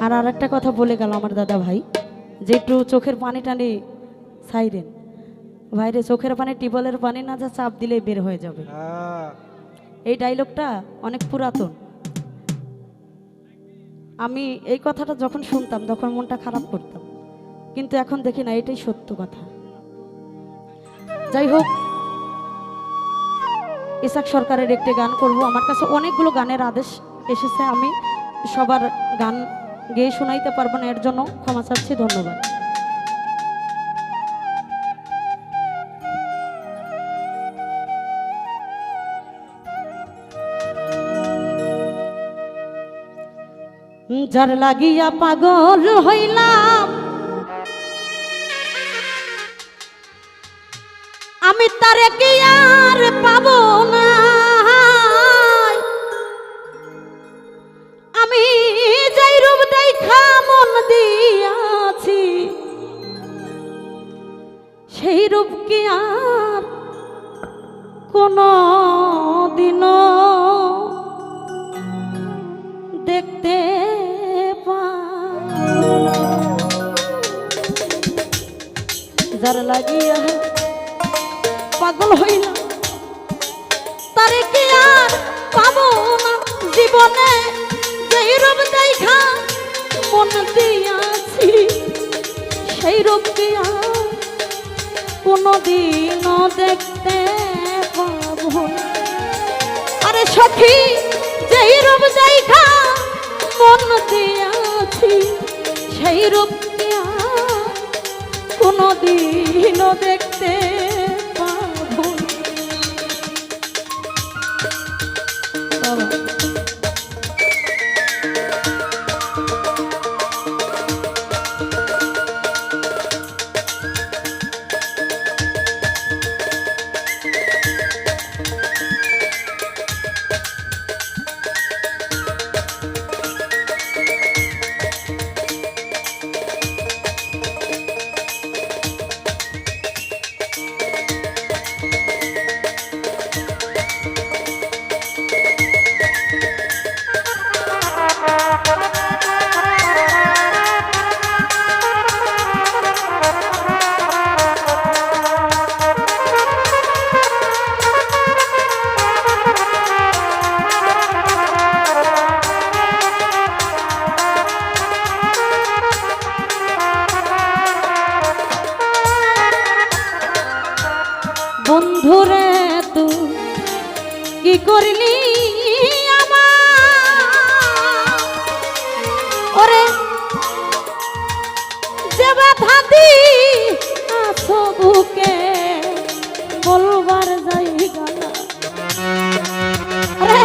আর আরেকটা কথা বলে গেল আমার দাদা ভাই, যে একটু চোখের পানি টানি সাইরেন ভাইরে, চোখের পানি টিবলের পানি না, যা চাপ দিলে বের হয়ে যাবে। এই ডায়লগটা অনেক পুরাতন। আমি এই কথাটা যখন শুনতাম তখন মনটা খারাপ করতাম, কিন্তু এখন দেখি না এটাই সত্য কথা। যাই হোক, ইসাক সরকারের একটি গান করব। আমার কাছে অনেকগুলো গানের আদেশ এসেছে, আমি সবার গান গেয়ে শোনাইতে পারবো না, এর জন্য ক্ষমা চাচ্ছি। ধন্যবাদ। যার লাগিয়া পাগল হইলাম আমি, তারে কি আর পাবো না। আমি যাই রূপ দেখা মন দিয়াছি, সেই রূপ কি আর কোনো দিনও দেখতে যার লাগিয়া পাগল হইলাম তারে কি আর পাবো না। জীবনে যেই রূপ দেখা মন দিয়াছি, সেই রূপ কি আর কোনদিনও দেখতে পাবো না। আরে সখী, যেই রূপ দেখা মন দিয়াছি, সেই রূপ কি আর কোনদিনও দেখতে পাবো না। বন্ধুরে তুই কি করলি আমার, ওরে যে ব্যথা দি আছো বুকে বলবার জায়গা না। রে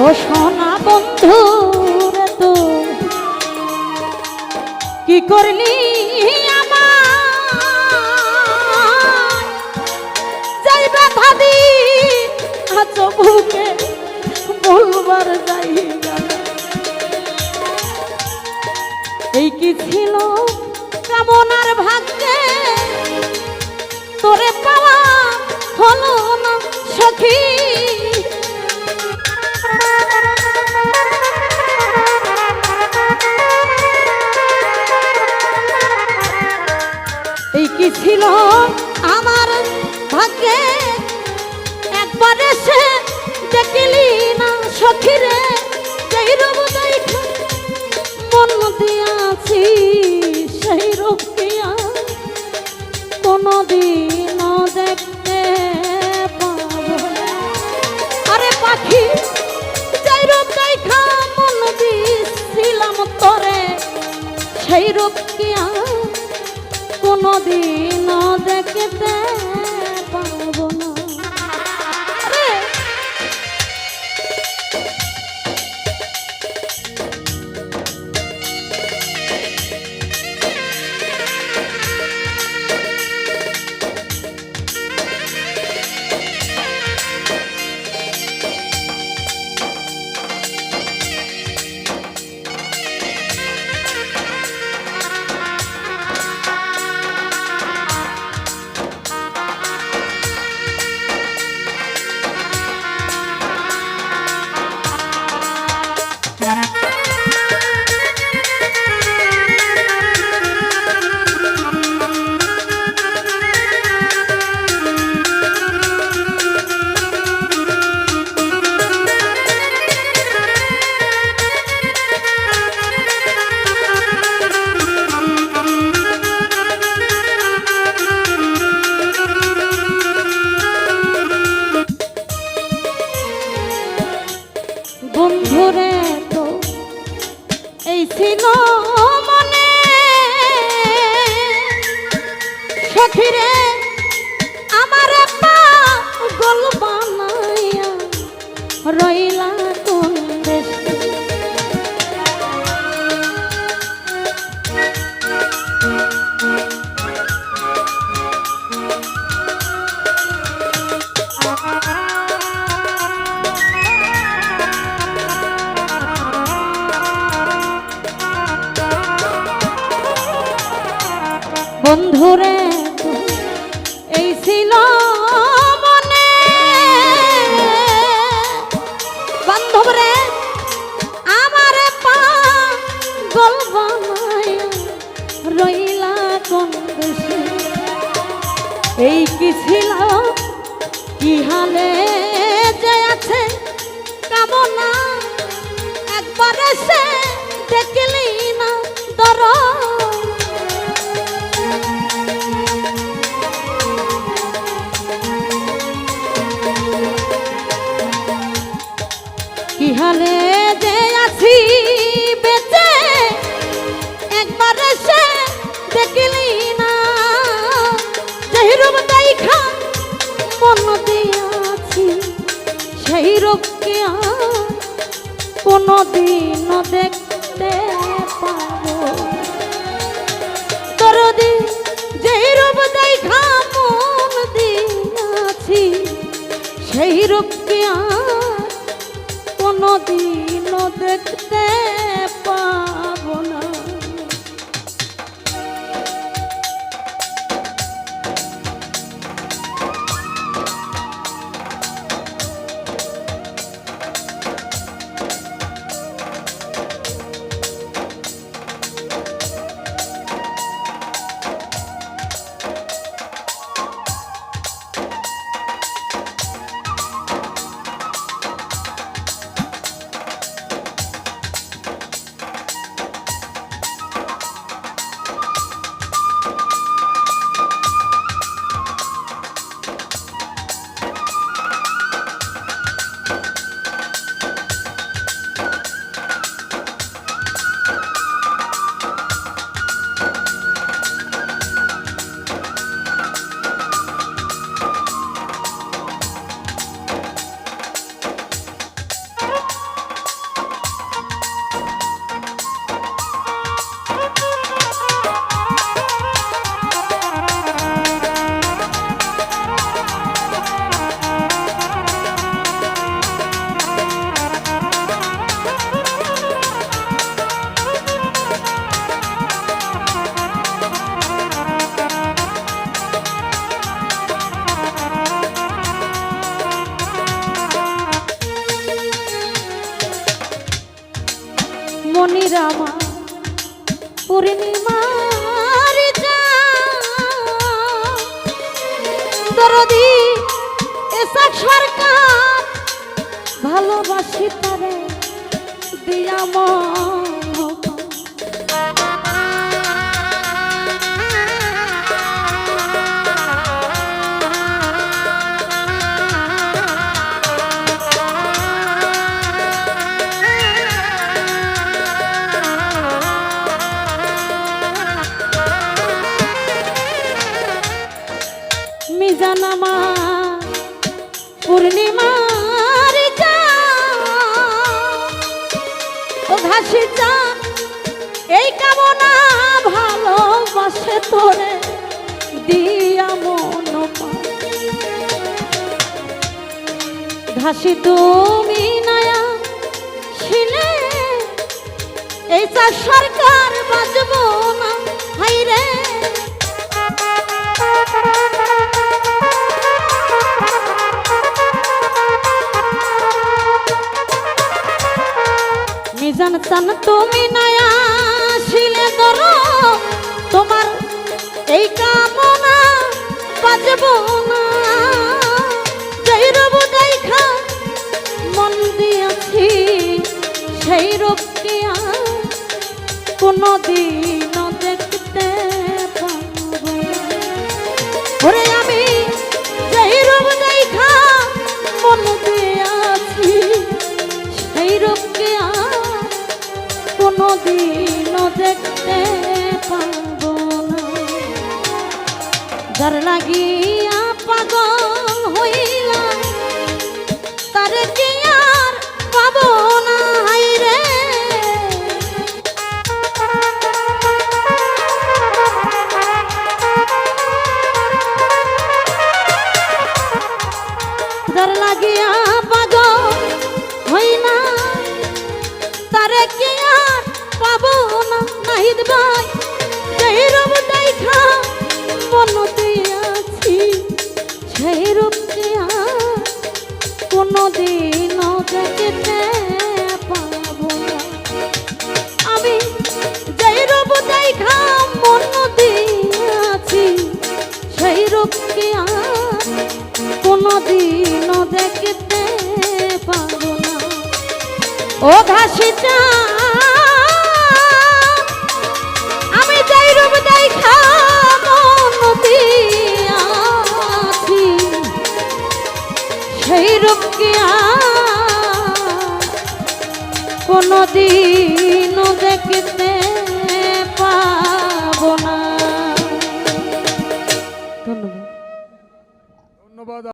ও সোনা বন্ধু রে তুই কি করলি আমার, যাই ব্যথা দি আছো বুকে বলবার জায়গা না। এই কি ছিল কামনার ভাগ্যে, তোরে পাওয়া হলো না সখী। এই কি ছিল আমার ভাগ্যে, একবার এসে দেখলি না সখীরে, যেই রূপ দেখা মন দিয়াছি, সেই রূপ কি আর কোনদিনও দেখতে পাবো না। আরে পাখি, যেই রূপ দেখা মন দিছিলাম তোরে, সেই রূপ কি আর কোনদিনও দেখতে পাবো না। ছিল মনে সখিরে আমার পাগল বানাইয়া রইলা কোন দেশে। বন্ধুরে এই ছিল মনে বান্ধবরে আমার পাগল বানাইয়া রইলা কোন দেশে। এই কি ছিল কি হালে যে আছে কামনা একবার সে দেখলি না দর কি হালে যে আছি বেঁচে একবার সে দেখলি না যেই রূপ দেখা মন দিয়াছি সেই রূপ কি কোনদিন দেখতে পাবো। দরদি যেই রূপ দেখা মন দিয়াছি সেই রূপ কি কোনদিন দেখতে পাবো না। মনিরামা পূর্ণিমার দরদি এসব সরকার ভালোবাসি তারে দিয়া মিজানামা পূর্ণিমার ও ঘাসি চা এই কামনা ভালোবাসে তোরে দিয়া মন ঘাসি তুমি নয়া ছিলে এই চা সরকার বাজব না হাইরে। মিজান চান তুমি নয়া শিলে ধরো তোমার এই কামনা বাজব না যেই রূপ দেখা মন দিয়েছি সেই রূপ কি কোনদিন দেখতে পাবো। ওরে আমি যেই রূপ দেখা মন দিয়েছি সেই রূপ কি কোনদিন যার লাগিয়া পাগল হই না তারে কি আর পাবো না নাহিদ ভাই সেই রূপ দেখা মনতে আছি সেই রূপ কি আর কোনোদিনও দেখতে পাবো না আমি যেই রূপ দেখা মনতে আছি সেই রূপ কি আর কোনোদিনও দেখতে পাবো না ও ঘাসিটা আমি যাই রূপ দেখা মনতে আছি সেই রূপ কি আর কোনোদিনও দেখতে পাবো না। ধন্যবাদ। ধন্যবাদ।